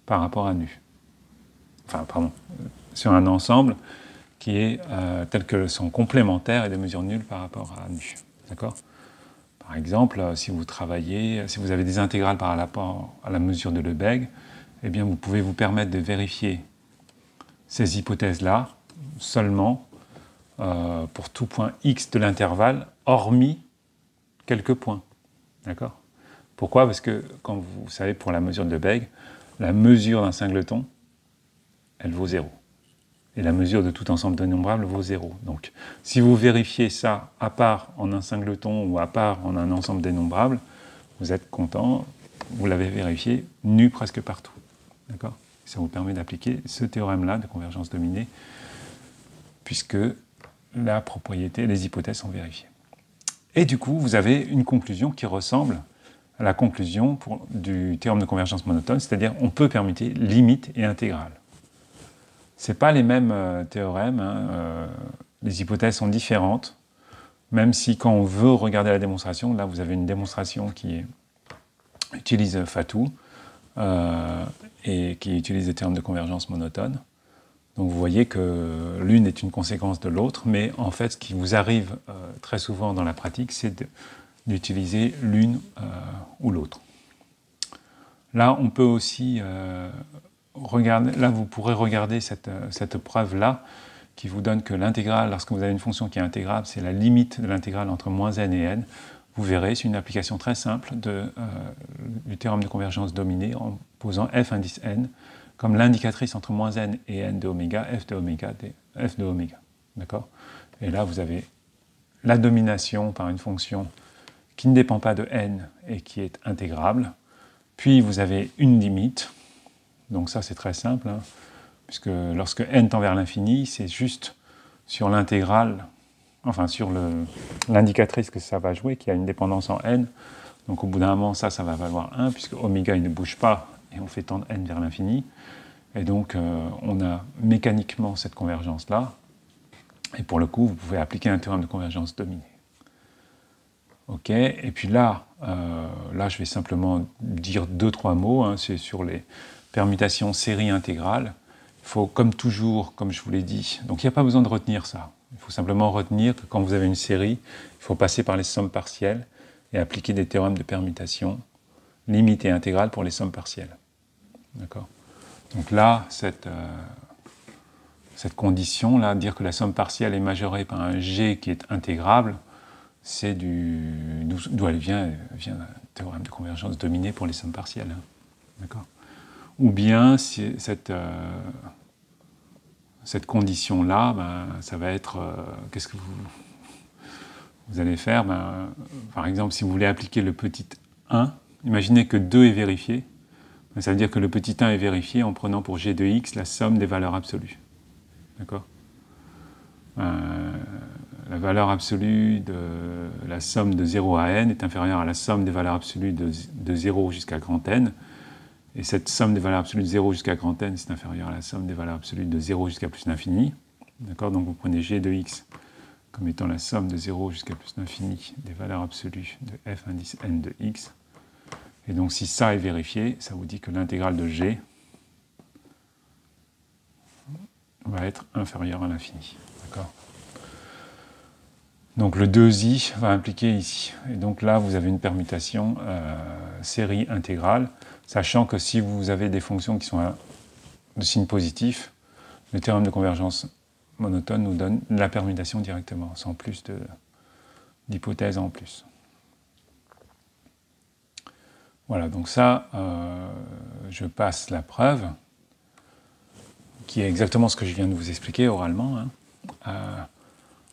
par rapport à nu. Enfin, pardon, sur un ensemble qui est tel que son complémentaire et de mesures nulles par rapport à nu. D'accord ? Par exemple, si vous avez des intégrales par rapport à la mesure de Lebesgue, eh bien vous pouvez vous permettre de vérifier ces hypothèses-là seulement pour tout point x de l'intervalle, hormis quelques points. D'accord ? Pourquoi ? Parce que, comme vous savez, pour la mesure de Lebesgue, la mesure d'un singleton, elle vaut 0. Et la mesure de tout ensemble dénombrable vaut 0. Donc, si vous vérifiez ça à part en un singleton ou à part en un ensemble dénombrable, vous êtes content, vous l'avez vérifié nu presque partout. D'accord ? Ça vous permet d'appliquer ce théorème-là de convergence dominée, puisque la propriété, les hypothèses sont vérifiées. Et du coup, vous avez une conclusion qui ressemble à la conclusion du théorème de convergence monotone, c'est-à-dire on peut permuter limite et intégrale. Ce n'est pas les mêmes théorèmes, les hypothèses sont différentes, même si quand on veut regarder la démonstration, là vous avez une démonstration qui utilise Fatou et qui utilise des théorèmes de convergence monotone. Donc vous voyez que l'une est une conséquence de l'autre, mais en fait ce qui vous arrive très souvent dans la pratique, c'est d'utiliser l'une ou l'autre. Là on peut aussi vous pourrez regarder cette preuve-là qui vous donne que l'intégrale, lorsque vous avez une fonction qui est intégrable, c'est la limite de l'intégrale entre moins n et n. Vous verrez, c'est une application très simple du théorème de convergence dominée en posant f indice n comme l'indicatrice entre moins n et n de oméga, f de oméga. D'accord ? Et là, vous avez la domination par une fonction qui ne dépend pas de n et qui est intégrable. Puis vous avez une limite. Donc ça, c'est très simple, puisque lorsque n tend vers l'infini, c'est juste sur l'intégrale enfin sur l'indicatrice que ça va jouer, qui a une dépendance en n. Donc au bout d'un moment, ça va valoir 1, puisque oméga il ne bouge pas, et on fait tendre n vers l'infini. Et donc on a mécaniquement cette convergence-là. Et pour le coup, vous pouvez appliquer un théorème de convergence dominée. Ok, et puis là, je vais simplement dire 2-3 mots, hein, c'est sur les permutations série intégrale. Il faut, comme toujours, comme je vous l'ai dit, donc il n'y a pas besoin de retenir ça. Il faut simplement retenir que quand vous avez une série, il faut passer par les sommes partielles et appliquer des théorèmes de permutation limite et intégrale pour les sommes partielles. D'accord ? Donc là, cette condition-là, dire que la somme partielle est majorée par un g qui est intégrable, c'est d'où elle vient d'un théorème de convergence dominée pour les sommes partielles. Hein. D'accord ? Ou bien, cette condition-là, ça va être... qu'est-ce que vous allez faire ? Par exemple, si vous voulez appliquer le petit 1, imaginez que 2 est vérifié. Ça veut dire que le petit 1 est vérifié en prenant pour g de x la somme des valeurs absolues. D'accord ? La valeur absolue de la somme de 0 à n est inférieure à la somme des valeurs absolues de 0 jusqu'à grand n. Et cette somme des valeurs absolues de 0 jusqu'à grand n, c'est inférieur à la somme des valeurs absolues de 0 jusqu'à plus l'infini. D'accord ? Donc vous prenez g de x comme étant la somme de 0 jusqu'à plus l'infini des valeurs absolues de f indice n de x. Et donc si ça est vérifié, ça vous dit que l'intégrale de g va être inférieure à l'infini. D'accord ? Donc le 2i va impliquer ici. Et donc là, vous avez une permutation série intégrale, sachant que si vous avez des fonctions qui sont de signe positif, le théorème de convergence monotone nous donne la permutation directement, sans plus d'hypothèses en plus. Voilà, donc ça, je passe la preuve, qui est exactement ce que je viens de vous expliquer oralement. Hein.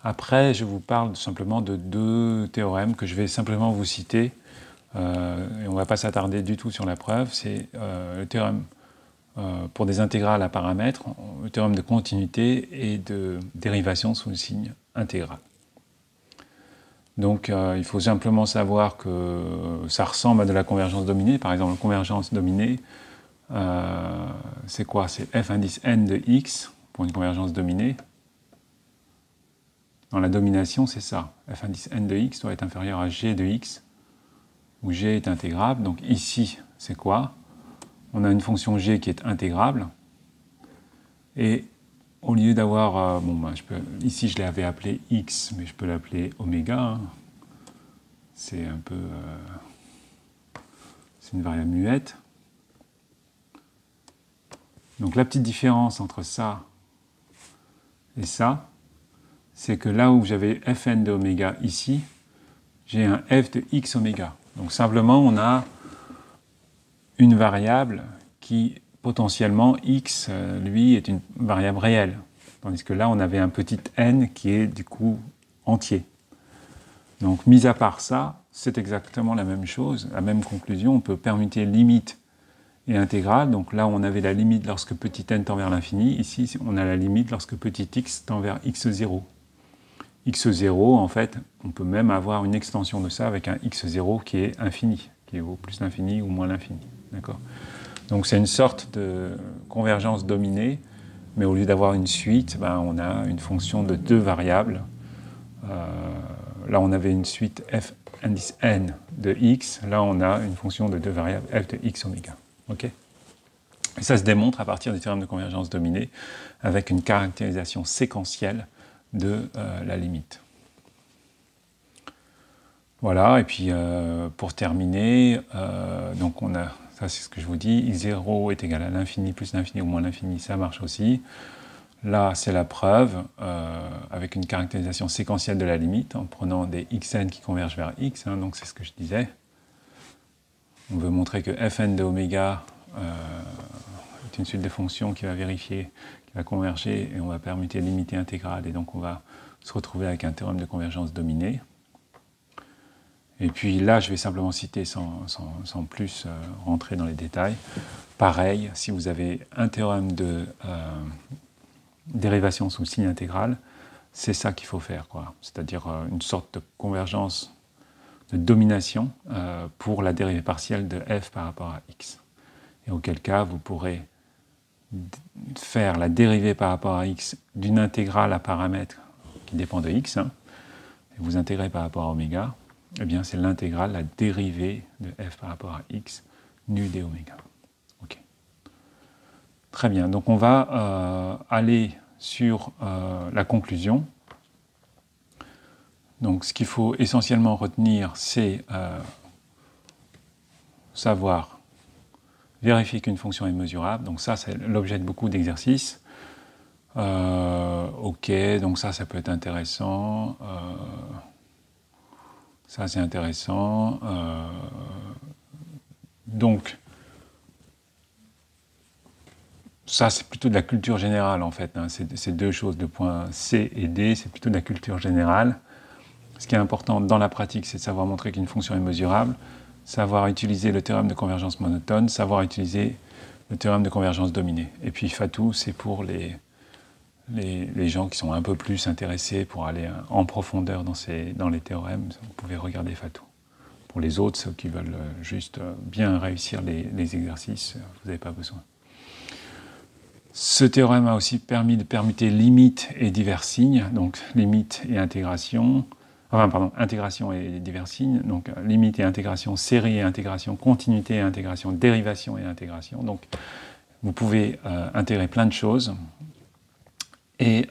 Après, je vous parle simplement de 2 théorèmes que je vais simplement vous citer, et on ne va pas s'attarder du tout sur la preuve. C'est le théorème pour des intégrales à paramètres, le théorème de continuité et de dérivation sous le signe intégral. Donc il faut simplement savoir que ça ressemble à de la convergence dominée. Par exemple, la convergence dominée, c'est quoi ? C'est f indice n de x pour une convergence dominée. Dans la domination, c'est ça. F indice n de x doit être inférieur à g de x, où g est intégrable. Donc ici, c'est quoi ? On a une fonction g qui est intégrable. Et au lieu d'avoir... ici, je l'avais appelé x, mais je peux l'appeler oméga. Hein. C'est un peu... c'est une variable muette. Donc la petite différence entre ça et ça, c'est que là où j'avais fn de oméga ici, j'ai un f de x oméga. Donc simplement, on a une variable qui, potentiellement, x, lui, est une variable réelle. Tandis que là, on avait un petit n qui est, du coup, entier. Donc, mis à part ça, c'est exactement la même chose, la même conclusion. On peut permuter limite et intégrale. Donc là, on avait la limite lorsque petit n tend vers l'infini. Ici, on a la limite lorsque petit x tend vers x0. x0, en fait, on peut même avoir une extension de ça avec un x0 qui est infini, qui vaut plus l'infini ou moins l'infini. D'accord ? Donc c'est une sorte de convergence dominée, mais au lieu d'avoir une suite, on a une fonction de 2 variables. Là, on avait une suite f indice n de x. Là, on a une fonction de 2 variables f de x oméga. Okay ? Et ça se démontre à partir du théorème de convergence dominée avec une caractérisation séquentielle de la limite. Voilà, et puis pour terminer, donc on a, ça c'est ce que je vous dis, x0 est égal à l'infini plus l'infini ou moins l'infini, ça marche aussi. Là, c'est la preuve, avec une caractérisation séquentielle de la limite, en prenant des xn qui convergent vers x, hein, donc c'est ce que je disais. On veut montrer que fn de oméga est une suite de fonctions qui va vérifier, qui va converger, et on va permuter limite et intégrale, et donc on va se retrouver avec un théorème de convergence dominée. Et puis là, je vais simplement citer sans plus rentrer dans les détails. Pareil, si vous avez un théorème de dérivation sous signe intégral, c'est ça qu'il faut faire, quoi. C'est-à-dire une sorte de convergence, de domination pour la dérivée partielle de f par rapport à x. Et auquel cas, vous pourrez faire la dérivée par rapport à x d'une intégrale à paramètres qui dépend de x, hein, et vous intégrez par rapport à oméga, eh bien c'est l'intégrale, la dérivée de f par rapport à x, nu d oméga. Okay. Très bien, donc on va aller sur la conclusion. Donc ce qu'il faut essentiellement retenir, c'est savoir vérifier qu'une fonction est mesurable. Donc ça, c'est l'objet de beaucoup d'exercices. Ok, donc ça peut être intéressant. Ça, c'est intéressant. Donc, ça, c'est plutôt de la culture générale, en fait. Hein. Ces deux choses, le point C et D, c'est plutôt de la culture générale. Ce qui est important dans la pratique, c'est de savoir montrer qu'une fonction est mesurable, savoir utiliser le théorème de convergence monotone, savoir utiliser le théorème de convergence dominée. Et puis Fatou, c'est pour les gens qui sont un peu plus intéressés pour aller en profondeur dans les théorèmes, vous pouvez regarder Fatou. Pour les autres, ceux qui veulent juste bien réussir les exercices, vous n'avez pas besoin. Ce théorème a aussi permis de permuter limite et divers signes, donc limite et intégration, intégration et divers signes, donc limite et intégration, série et intégration, continuité et intégration, dérivation et intégration. Donc vous pouvez intégrer plein de choses. Et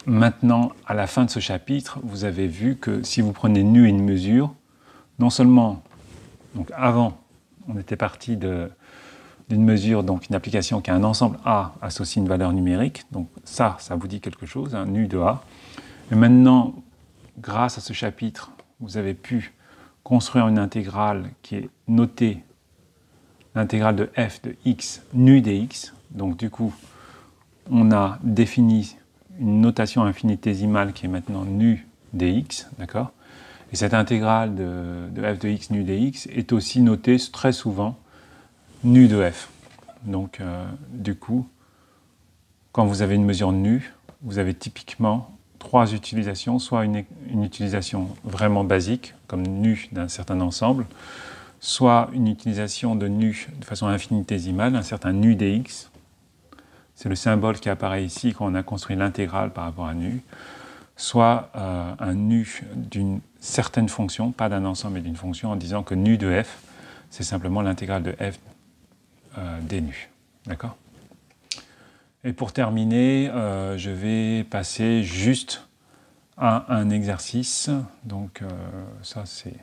maintenant, à la fin de ce chapitre, vous avez vu que si vous prenez nu et une mesure, non seulement, donc avant, on était parti d'une mesure, donc une application qui a un ensemble A associé à une valeur numérique, donc ça vous dit quelque chose, hein, nu de A. Et maintenant, grâce à ce chapitre, vous avez pu construire une intégrale qui est notée, l'intégrale de f de x nu dx. Donc du coup, on a défini une notation infinitésimale qui est maintenant nu dx, d'accord? Et cette intégrale de f de x nu dx est aussi notée très souvent nu de f. Donc du coup, quand vous avez une mesure nue, vous avez typiquement trois utilisations, soit une utilisation vraiment basique, comme nu d'un certain ensemble, soit une utilisation de nu de façon infinitésimale, un certain nu dx. C'est le symbole qui apparaît ici quand on a construit l'intégrale par rapport à nu. Soit un nu d'une certaine fonction, pas d'un ensemble mais d'une fonction, en disant que nu de f, c'est simplement l'intégrale de f des nu. D'accord ? Et pour terminer, je vais passer juste à un exercice. Donc ça c'est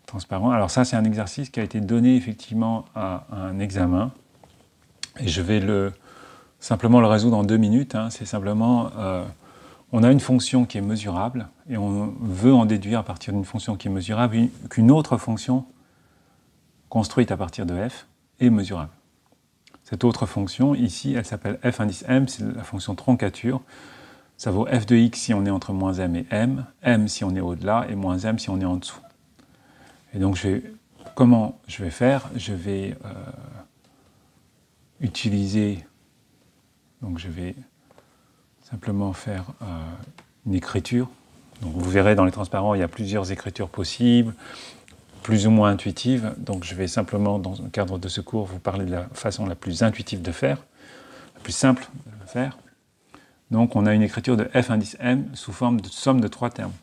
transparent. Alors ça c'est un exercice qui a été donné effectivement à un examen. Et je vais simplement le résoudre en 2 minutes. Hein. C'est simplement, on a une fonction qui est mesurable et on veut en déduire à partir d'une fonction qui est mesurable qu'une autre fonction construite à partir de f est mesurable. Cette autre fonction, ici, elle s'appelle f indice m, c'est la fonction troncature. Ça vaut f de x si on est entre moins m et m si on est au-delà, et moins m si on est en dessous. Et donc, comment je vais faire? Je vais utiliser, donc je vais simplement faire une écriture. Donc vous verrez dans les transparents, il y a plusieurs écritures possibles, plus ou moins intuitive, donc je vais simplement, dans le cadre de ce cours, vous parler de la façon la plus intuitive de faire, la plus simple de faire. Donc on a une écriture de f indice m sous forme de somme de 3 termes.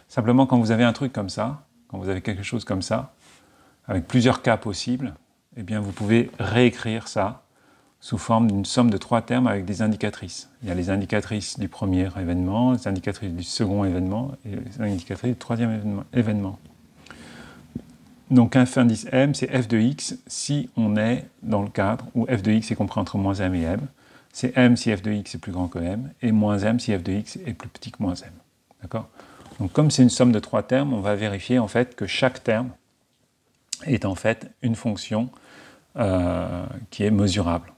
Simplement, quand vous avez un truc comme ça, quand vous avez quelque chose comme ça, avec plusieurs cas possibles, eh bien vous pouvez réécrire ça sous forme d'une somme de 3 termes avec des indicatrices. Il y a les indicatrices du premier événement, les indicatrices du second événement et les indicatrices du troisième événement. Donc f indice m, c'est f de x si on est dans le cadre où f de x est compris entre moins m et m. C'est m si f de x est plus grand que m, et moins m si f de x est plus petit que moins m. D'accord ? Donc comme c'est une somme de 3 termes, on va vérifier en fait que chaque terme est en fait une fonction qui est mesurable.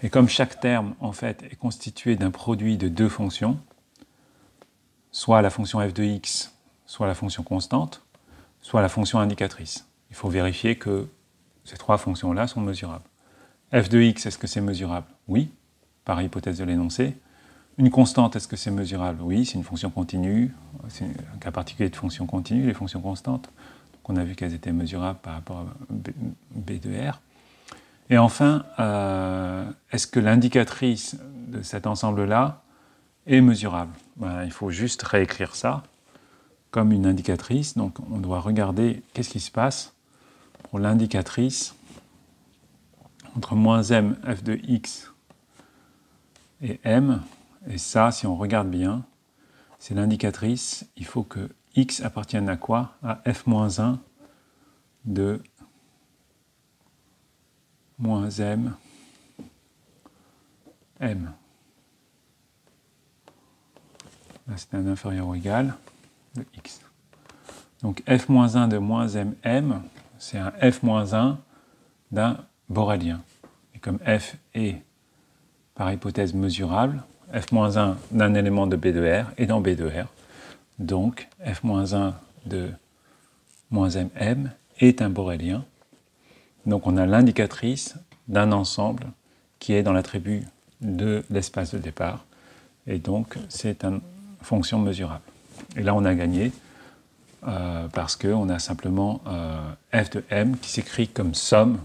Et comme chaque terme en fait est constitué d'un produit de 2 fonctions, soit la fonction f de x, soit la fonction constante, soit la fonction indicatrice. Il faut vérifier que ces 3 fonctions-là sont mesurables. F de x, est-ce que c'est mesurable? Oui. par hypothèse de l'énoncé. Une constante, est-ce que c'est mesurable? Oui, c'est une fonction continue. C'est un cas particulier de fonction continue, les fonctions constantes. Donc on a vu qu'elles étaient mesurables par rapport à B de R. Et enfin, est-ce que l'indicatrice de cet ensemble-là est mesurable? Il faut juste réécrire ça comme une indicatrice. Donc on doit regarder qu'est-ce qui se passe pour l'indicatrice entre moins m f de x et m. Et ça, si on regarde bien, c'est l'indicatrice. Il faut que x appartienne à quoi? À f-1 de moins m, m. Là, c'est un inférieur ou égal de x. Donc f-1 de moins m, m, c'est un f-1 d'un borélien. Et comme f est, par hypothèse, mesurable, f-1 d'un élément de B de R est dans B de R. Donc f-1 de moins m, m est un borélien. Donc on a l'indicatrice d'un ensemble qui est dans l'attribut de l'espace de départ. Et donc c'est une fonction mesurable. Et là on a gagné parce qu'on a simplement f de m qui s'écrit comme somme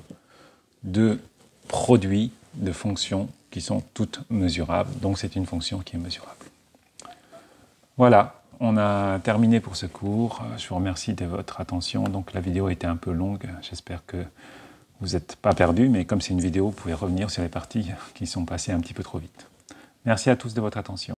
de produits de fonctions qui sont toutes mesurables. Donc c'est une fonction qui est mesurable. Voilà, on a terminé pour ce cours. Je vous remercie de votre attention. Donc la vidéo était un peu longue. J'espère que vous n'êtes pas perdu, mais comme c'est une vidéo, vous pouvez revenir sur les parties qui sont passées un petit peu trop vite. Merci à tous de votre attention.